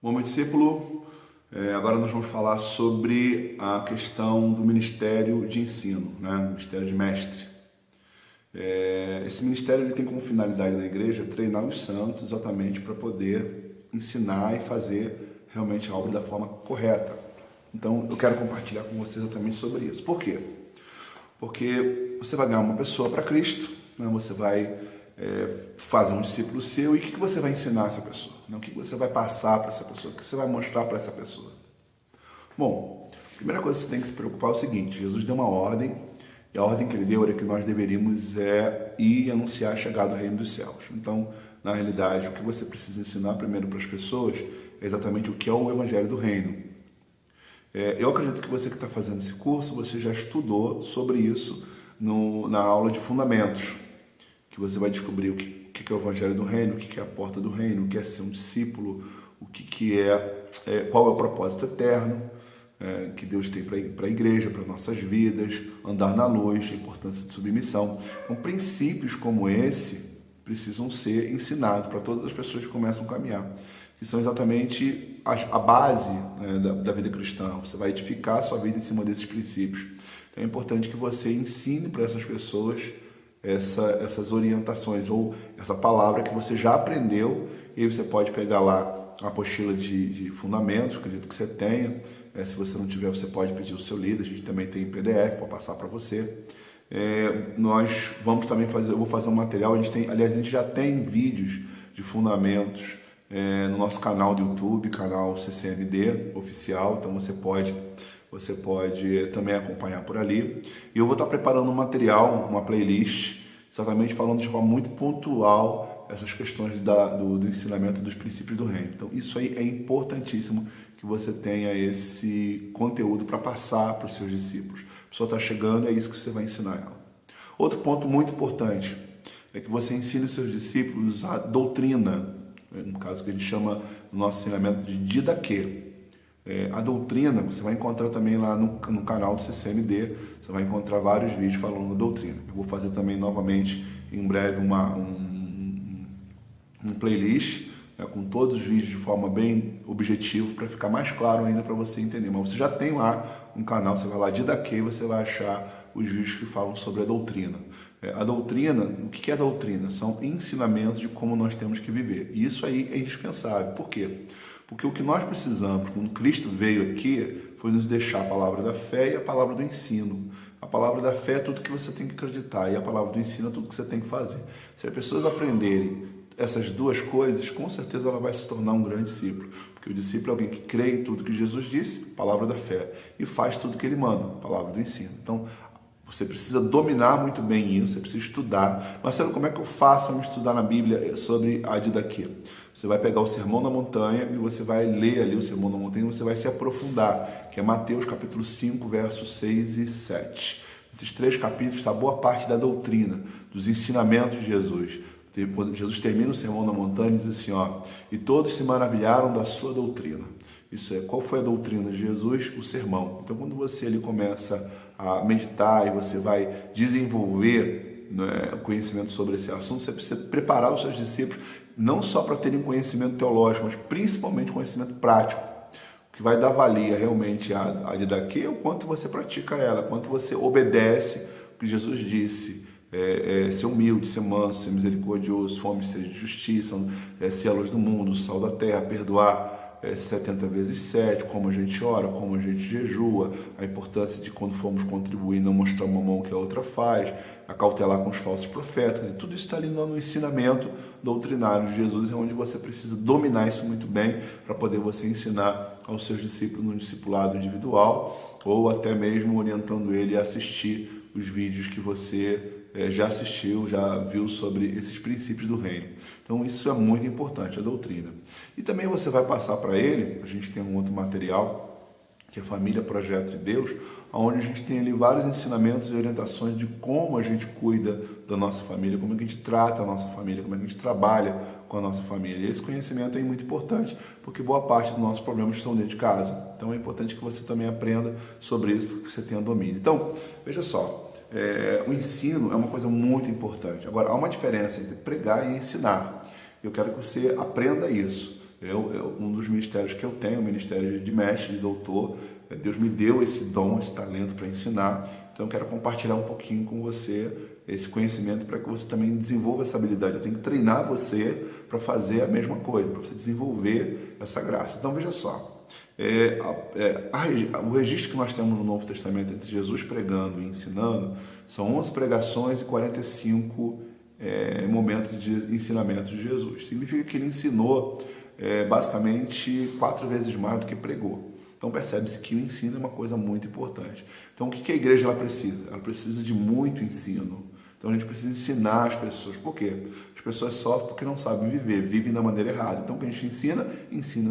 Bom, meu discípulo, agora nós vamos falar sobre a questão do ministério de ensino, né? Ministério de mestre. Esse ministério ele tem como finalidade na igreja treinar os santos exatamente para poder ensinar e fazer realmente a obra da forma correta. Então, eu quero compartilhar com você exatamente sobre isso. Por quê? Porque você vai ganhar uma pessoa para Cristo, né? Você vai fazer um discípulo seu e o que você vai ensinar essa pessoa? Né? O que você vai passar para essa pessoa? O que você vai mostrar para essa pessoa? Bom, a primeira coisa que você tem que se preocupar é o seguinte: Jesus deu uma ordem, e a ordem que ele deu era que nós deveríamos ir e anunciar a chegada do reino dos céus. Então, na realidade, o que você precisa ensinar primeiro para as pessoas é exatamente o que é o evangelho do reino. Eu acredito que você que está fazendo esse curso, você já estudou sobre isso na aula de fundamentos, que você vai descobrir o que é o evangelho do reino, o que é a porta do reino, o que é ser um discípulo, qual é o propósito eterno que Deus tem para a igreja, para nossas vidas, andar na luz, a importância de submissão. Então, princípios como esse precisam ser ensinados para todas as pessoas que começam a caminhar, que são exatamente a base, né, da vida cristã. Você vai edificar a sua vida em cima desses princípios. Então é importante que você ensine para essas pessoas essas orientações ou essa palavra que você já aprendeu, e aí você pode pegar lá a apostila de fundamentos, acredito que você tenha. Se você não tiver, você pode pedir o seu líder, a gente também tem PDF para passar para você. Nós vamos também eu vou fazer um material, a gente já tem vídeos de fundamentos no nosso canal do YouTube, canal CCMD oficial, então você pode também acompanhar por ali. E eu vou estar preparando um material, uma playlist, exatamente falando de forma muito pontual essas questões do ensinamento dos princípios do reino. Então isso aí é importantíssimo, que você tenha esse conteúdo para passar para os seus discípulos. A pessoa está chegando, é isso que você vai ensinar ela. Outro ponto muito importante é que você ensine os seus discípulos a doutrina, no caso que a gente chama no nosso ensinamento de didaquê. A doutrina você vai encontrar também lá no canal do CCMD, você vai encontrar vários vídeos falando da doutrina. Eu vou fazer também novamente em breve um playlist, com todos os vídeos de forma bem objetiva, para ficar mais claro ainda para você entender. Mas você já tem lá um canal, você vai lá didaquê, você vai achar os vídeos que falam sobre a doutrina. A doutrina, o que é a doutrina? São ensinamentos de como nós temos que viver. E isso aí é indispensável. Por quê? Porque o que nós precisamos, quando Cristo veio aqui, foi nos deixar a palavra da fé e a palavra do ensino. A palavra da fé é tudo que você tem que acreditar, e a palavra do ensino é tudo que você tem que fazer. Se as pessoas aprenderem essas duas coisas, com certeza ela vai se tornar um grande discípulo. Porque o discípulo é alguém que crê em tudo que Jesus disse, palavra da fé, e faz tudo que ele manda, palavra do ensino. Então, você precisa dominar muito bem isso, você precisa estudar. Marcelo, como é que eu faço para estudar na Bíblia sobre a didaquê? Você vai pegar o Sermão da Montanha e você vai ler ali o Sermão da Montanha e você vai se aprofundar, que é Mateus capítulo 5, versos 6 e 7. Esses 3 capítulos está boa parte da doutrina, dos ensinamentos de Jesus. Quando Jesus termina o Sermão da Montanha, diz assim, e todos se maravilharam da sua doutrina. Isso qual foi a doutrina de Jesus? O sermão. Então, quando você ali começa a meditar e você vai desenvolver, né, conhecimento sobre esse assunto, você precisa preparar os seus discípulos não só para terem conhecimento teológico, mas principalmente conhecimento prático. O que vai dar valia realmente a didaquê é o quanto você pratica ela, quanto você obedece o que Jesus disse. Ser humilde, ser manso, ser misericordioso, fome, sede de justiça, ser a luz do mundo, o sal da terra, perdoar 70 vezes 7, como a gente ora, como a gente jejua, a importância de quando formos contribuir não mostrar uma mão que a outra faz, acautelar com os falsos profetas, e tudo isso está ali no ensinamento doutrinário de Jesus, é onde você precisa dominar isso muito bem para poder você ensinar aos seus discípulos no discipulado individual, ou até mesmo orientando ele a assistir os vídeos que você já assistiu, já viu sobre esses princípios do reino. Então isso é muito importante, a doutrina. E também você vai passar para ele, a gente tem um outro material, que é Família Projeto de Deus, onde a gente tem ali vários ensinamentos e orientações de como a gente cuida da nossa família, como é que a gente trata a nossa família, como é que a gente trabalha com a nossa família. E esse conhecimento é muito importante, porque boa parte dos nossos problemas estão dentro de casa. Então é importante que você também aprenda sobre isso, para que você tenha domínio. Então, veja só, o ensino é uma coisa muito importante. Agora, há uma diferença entre pregar e ensinar. Eu quero que você aprenda isso. Um dos ministérios que eu tenho, o ministério de mestre, de doutor, Deus me deu esse dom, esse talento para ensinar. Então eu quero compartilhar um pouquinho com você esse conhecimento para que você também desenvolva essa habilidade. Eu tenho que treinar você para fazer a mesma coisa, para você desenvolver essa graça. Então veja só, o registro que nós temos no Novo Testamento entre Jesus pregando e ensinando são 11 pregações e 45 momentos de ensinamento de Jesus. Significa que ele ensinou basicamente 4 vezes mais do que pregou. Então percebe-se que o ensino é uma coisa muito importante. Então o que a igreja ela precisa? Ela precisa de muito ensino. Então a gente precisa ensinar as pessoas. Por quê? As pessoas sofrem porque não sabem viver, vivem da maneira errada. Então o que a gente ensina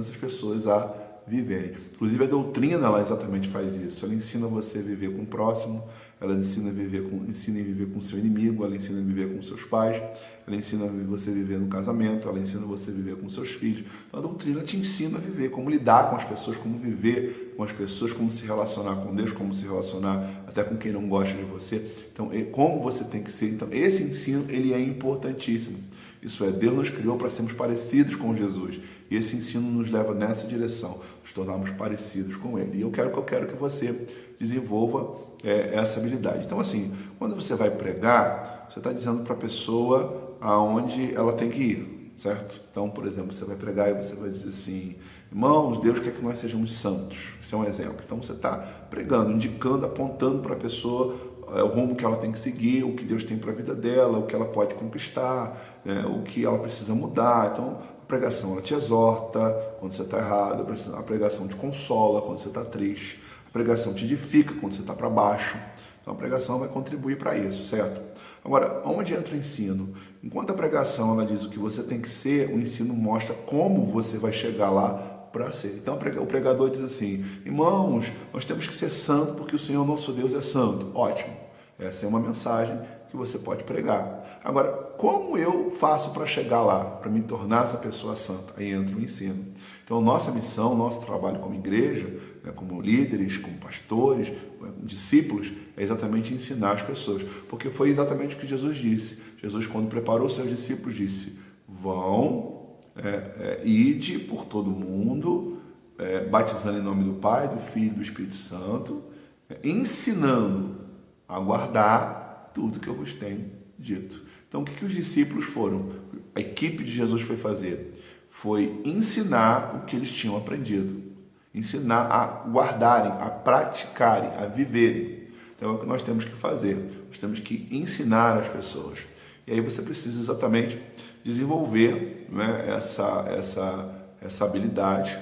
essas pessoas a viverem. Inclusive a doutrina ela exatamente faz isso. Ela ensina você a viver com o próximo, ela ensina a viver com o seu inimigo, ela ensina a viver com seus pais, ela ensina você a viver no casamento, ela ensina você a viver com seus filhos. Então, a doutrina te ensina a viver, como lidar com as pessoas, como viver com as pessoas, como se relacionar com Deus, como se relacionar até com quem não gosta de você. Então, como você tem que ser. Então, esse ensino ele é importantíssimo. Isso é, Deus nos criou para sermos parecidos com Jesus. E esse ensino nos leva nessa direção, nos tornarmos parecidos com Ele. E eu quero que você desenvolva essa habilidade. Então, assim, quando você vai pregar, você está dizendo para a pessoa aonde ela tem que ir, certo? Então, por exemplo, você vai pregar e você vai dizer assim: irmãos, Deus quer que nós sejamos santos. Esse é um exemplo. Então, você está pregando, indicando, apontando para a pessoa o rumo que ela tem que seguir, o que Deus tem para a vida dela, o que ela pode conquistar, o que ela precisa mudar. Então, a pregação ela te exorta quando você está errado, a pregação te consola quando você está triste, a pregação te edifica quando você está para baixo. Então, a pregação vai contribuir para isso, certo? Agora, onde entra o ensino? Enquanto a pregação ela diz o que você tem que ser, o ensino mostra como você vai chegar lá para ser. Então o pregador diz assim: irmãos, nós temos que ser santos porque o Senhor nosso Deus é santo. Ótimo, essa é uma mensagem que você pode pregar. Agora, como eu faço para chegar lá, para me tornar essa pessoa santa? Aí entra o ensino. Então nossa missão, nosso trabalho como igreja, como líderes, como pastores, como discípulos, é exatamente ensinar as pessoas, porque foi exatamente o que Jesus disse. Jesus, quando preparou seus discípulos, disse: vão, ide por todo mundo, batizando em nome do Pai, do Filho e do Espírito Santo, ensinando a guardar tudo que eu vos tenho dito. Então, o que os discípulos foram? A equipe de Jesus foi fazer? Foi ensinar o que eles tinham aprendido. Ensinar a guardarem, a praticarem, a viverem. Então, é o que nós temos que fazer. Nós temos que ensinar as pessoas. E aí você precisa exatamente desenvolver essa habilidade,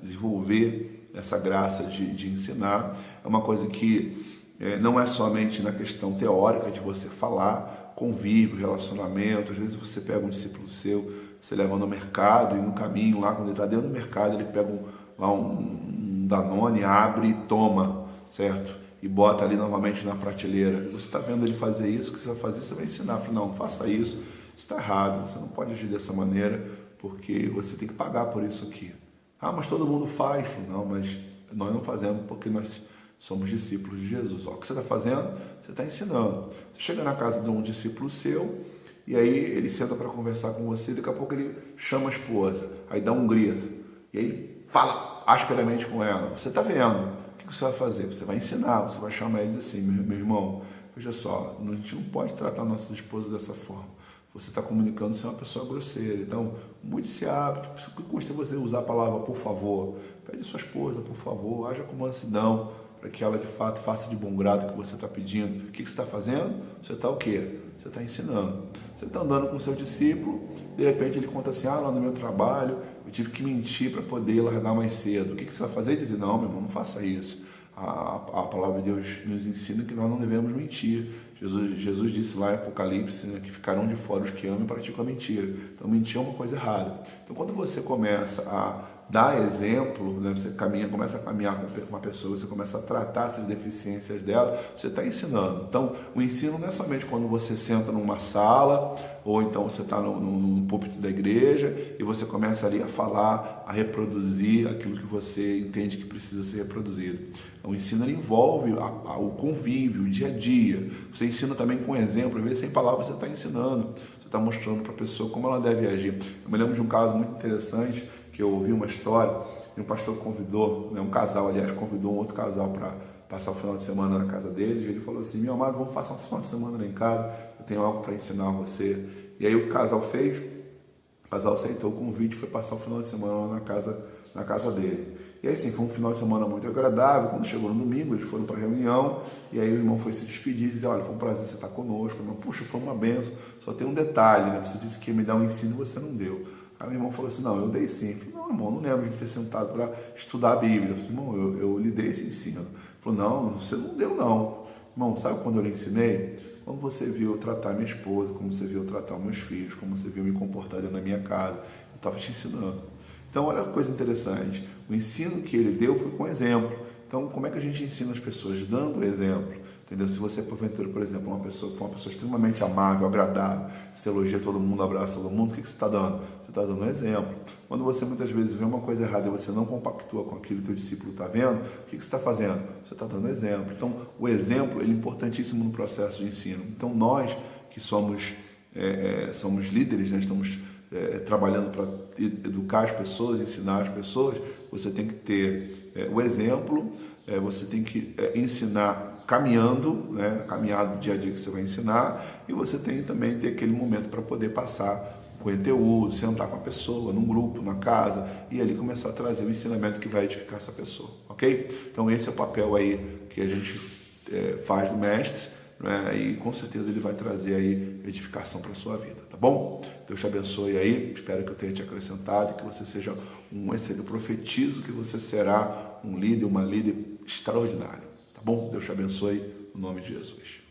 desenvolver essa graça de ensinar. É uma coisa que não é somente na questão teórica de você falar, convívio, relacionamento. Às vezes você pega um discípulo seu, você leva no mercado e no caminho lá, quando ele está dentro do mercado, ele pega um Danone, abre e toma, certo? E bota ali novamente na prateleira. Você está vendo ele fazer isso, o que você vai fazer? Você vai ensinar. Fala: não faça isso, está errado, você não pode agir dessa maneira, porque você tem que pagar por isso aqui. Ah, mas todo mundo faz. Não, mas nós não fazemos porque nós somos discípulos de Jesus. O que você está fazendo? Você está ensinando. Você chega na casa de um discípulo seu, e aí ele senta para conversar com você, daqui a pouco ele chama a esposa, aí dá um grito, e aí fala asperamente com ela. Você está vendo? O que você vai fazer? Você vai ensinar, você vai chamar ele assim: meu irmão, veja só, a gente não pode tratar nossas esposas dessa forma. Você está comunicando ser uma pessoa grosseira. Então, mude esse hábito. O que custa você usar a palavra por favor? Pede a sua esposa, por favor, haja com mansidão, para que ela de fato faça de bom grado o que você está pedindo. O que você está fazendo? Você está o quê? Você está ensinando. Você está andando com o seu discípulo, de repente ele conta assim: lá no meu trabalho eu tive que mentir para poder largar mais cedo. O que você vai fazer? Dizer: não, meu irmão, não faça isso. A palavra de Deus nos ensina que nós não devemos mentir. Jesus disse lá em Apocalipse, que ficarão de fora os que amam e praticam a mentira. Então, mentir é uma coisa errada. Então, quando você começa a dar exemplo, você começa a caminhar com uma pessoa, você começa a tratar essas deficiências dela, você está ensinando. Então, o ensino não é somente quando você senta numa sala, ou então você está num púlpito da igreja, e você começa ali a falar, a reproduzir aquilo que você entende que precisa ser reproduzido. O ensino envolve o convívio, o dia a dia. Você ensina também com exemplo, às vezes sem palavras você está ensinando. Você está mostrando para a pessoa como ela deve agir. Eu me lembro de um caso muito interessante, que eu ouvi uma história, e um pastor convidou, um casal, aliás, convidou um outro casal para passar o final de semana na casa deles, e ele falou assim: meu amado, vamos passar um final de semana lá em casa, eu tenho algo para ensinar você. E aí o casal fez, o casal aceitou o convite, foi passar o final de semana lá na casa dele. E aí sim, foi um final de semana muito agradável. Quando chegou no domingo, eles foram para a reunião, e aí o irmão foi se despedir e dizer: olha, foi um prazer você estar conosco. O irmão: puxa, foi uma benção, só tem um detalhe, né? Você disse que ia me dar um ensino e você não deu. Aí o irmão falou assim: não, eu dei sim. Eu falei: não, irmão, não lembro de ter sentado para estudar a Bíblia. Eu falei: irmão, eu lhe dei esse ensino. Ele falou: não, você não deu não. Irmão, sabe quando eu lhe ensinei? Como você viu eu tratar minha esposa, como você viu eu tratar meus filhos, como você viu eu me comportar dentro da minha casa. Eu estava te ensinando. Então, olha que coisa interessante. O ensino que ele deu foi com exemplo. Então, como é que a gente ensina as pessoas? Dando exemplo. Entendeu? Se você, porventura, por exemplo, uma pessoa que foi uma pessoa extremamente amável, agradável, você elogia todo mundo, abraça todo mundo, o que você está dando? Você está dando um exemplo. Quando você muitas vezes vê uma coisa errada e você não compactua com aquilo que o teu discípulo está vendo, o que você está fazendo? Você está dando exemplo. Então, o exemplo ele é importantíssimo no processo de ensino. Então, nós que somos líderes, né? Estamos trabalhando para educar as pessoas, ensinar as pessoas, você tem que ter o exemplo, você tem que ensinar caminhando, né, caminhado do dia a dia que você vai ensinar, e você tem também ter aquele momento para poder passar o conteúdo, sentar com a pessoa, num grupo, na casa, e ali começar a trazer o ensinamento que vai edificar essa pessoa, ok? Então esse é o papel aí que a gente faz do mestre, né? E com certeza ele vai trazer aí edificação para a sua vida, tá bom? Deus te abençoe aí, espero que eu tenha te acrescentado, que você seja um excelente, profetizo que você será um líder, uma líder extraordinária, tá bom? Deus te abençoe, no nome de Jesus.